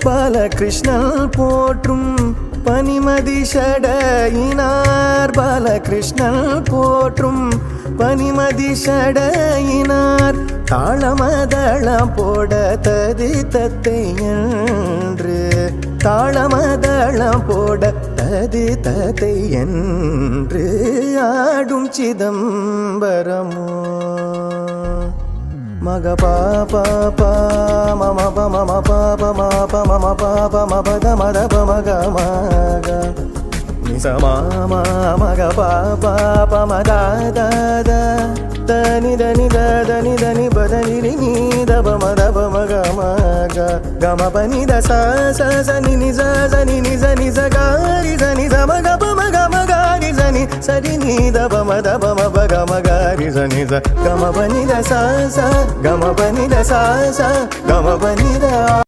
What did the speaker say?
பாலகிருஷ்ணன் போற்றும் பனிமதி ஷடையினார் பாலகிருஷ்ணன் போற்றும் பனிமதி ஷடையினார் தாளமதளம் போட ததி தத்தை என்று தாளமதளம் போட ததி தத்தை என்று ஆடும் சிதம்பரமோ மக பாபா பா மம ப மம பாப மாப மம பாப மபத மத பமக மக நிச மாமா மக பாபா பமத தத தனி தனி தனி தனி பதனி நீத பமத பமக மக கம பனி த ச ச நி நி ச நி நி ச நி ச காரி ச நி ச மக பமக மகாரி ச நி சரி நீத பமத பம பக மகாரி ச நி ச கம பனி த ச ச கம பனி த ச ச கம பனி த